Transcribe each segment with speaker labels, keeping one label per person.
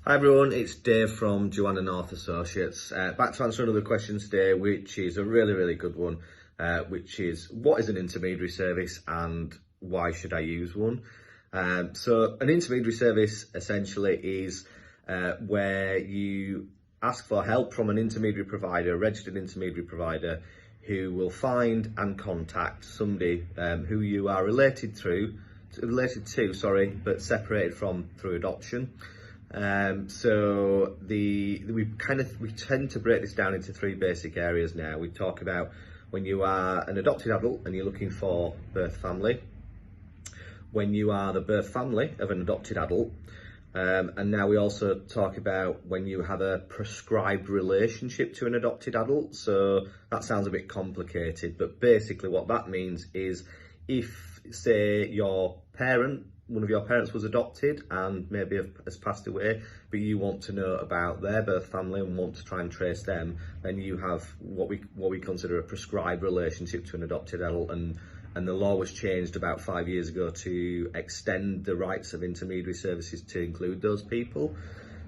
Speaker 1: Hi everyone, it's Dave from Joanna North Associates. Back to answer another question today, which is a really good one, which is what is an intermediary service and why should I use one? So an intermediary service essentially is where you ask for help from an intermediary provider, a registered intermediary provider, who will find and contact somebody who you are related to, but separated from through adoption. So we tend to break this down into three basic areas now. We talk about when you are an adopted adult and you're looking for birth family, when you are the birth family of an adopted adult, and now we also talk about when you have a prescribed relationship to an adopted adult. So that sounds a bit complicated, but basically what that means is if, say, one of your parents was adopted and maybe has passed away, but you want to know about their birth family and want to try and trace them, then you have what we consider a prescribed relationship to an adopted adult, and the law was changed about 5 years ago to extend the rights of intermediary services to include those people.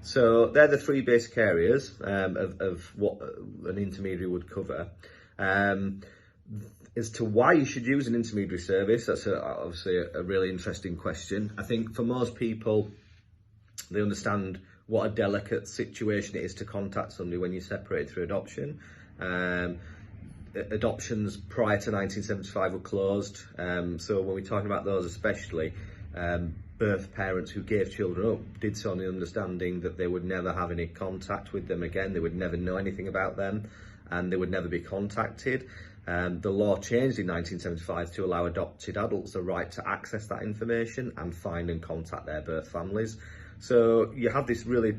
Speaker 1: So they're the three basic areas of what an intermediary would cover. As to why you should use an intermediary service, that's obviously a really interesting question. I think for most people, they understand what a delicate situation it is to contact somebody when you're separated through adoption. Adoptions prior to 1975 were closed, so when we're talking about those especially, birth parents who gave children up did so on the understanding that they would never have any contact with them again, they would never know anything about them, and they would never be contacted. The law changed in 1975 to allow adopted adults the right to access that information and find and contact their birth families. So you have this really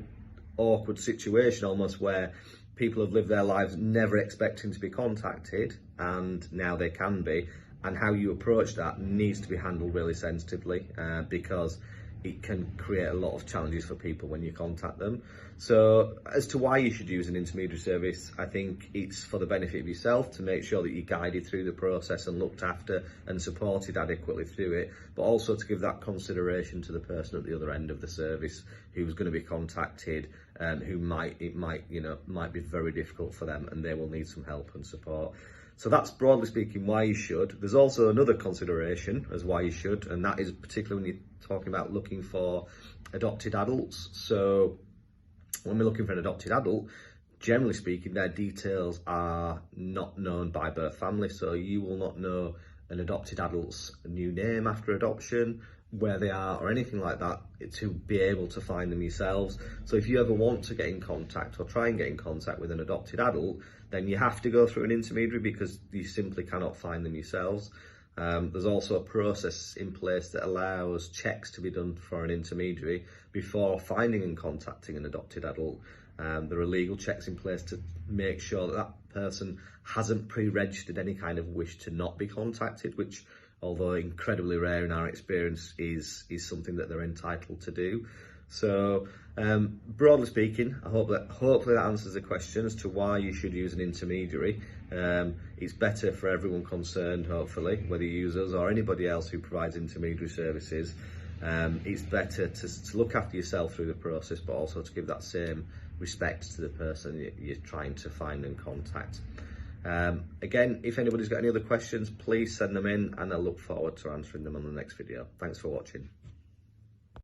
Speaker 1: awkward situation almost where people have lived their lives never expecting to be contacted, and now they can be. And how you approach that needs to be handled really sensitively, because it can create a lot of challenges for people when you contact them. So as to why you should use an intermediary service, I think it's for the benefit of yourself to make sure that you're guided through the process and looked after and supported adequately through it, but also to give that consideration to the person at the other end of the service who's going to be contacted, who might be very difficult for them and they will need some help and support. So that's broadly speaking why you should. There's also another consideration as why you should, and that is particularly when you're talking about looking for adopted adults. So when we're looking for an adopted adult, generally speaking, their details are not known by birth family. So you will not know an adopted adult's new name after adoption, where they are or anything like that, to be able to find them yourselves. So if you ever want to get in contact or try and get in contact with an adopted adult, then you have to go through an intermediary because you simply cannot find them yourselves. There's also a process in place that allows checks to be done for an intermediary before finding and contacting an adopted adult. There are legal checks in place to make sure that that person hasn't pre-registered any kind of wish to not be contacted, which, although incredibly rare in our experience, is something that they're entitled to do. So broadly speaking, hopefully that answers the question as to why you should use an intermediary. It's better for everyone concerned, hopefully, whether you use us or anybody else who provides intermediary services. It's better to look after yourself through the process, but also to give that same respect to the person you're trying to find and contact. Again, if anybody's got any other questions, please send them in and I look forward to answering them on the next video. Thanks for watching.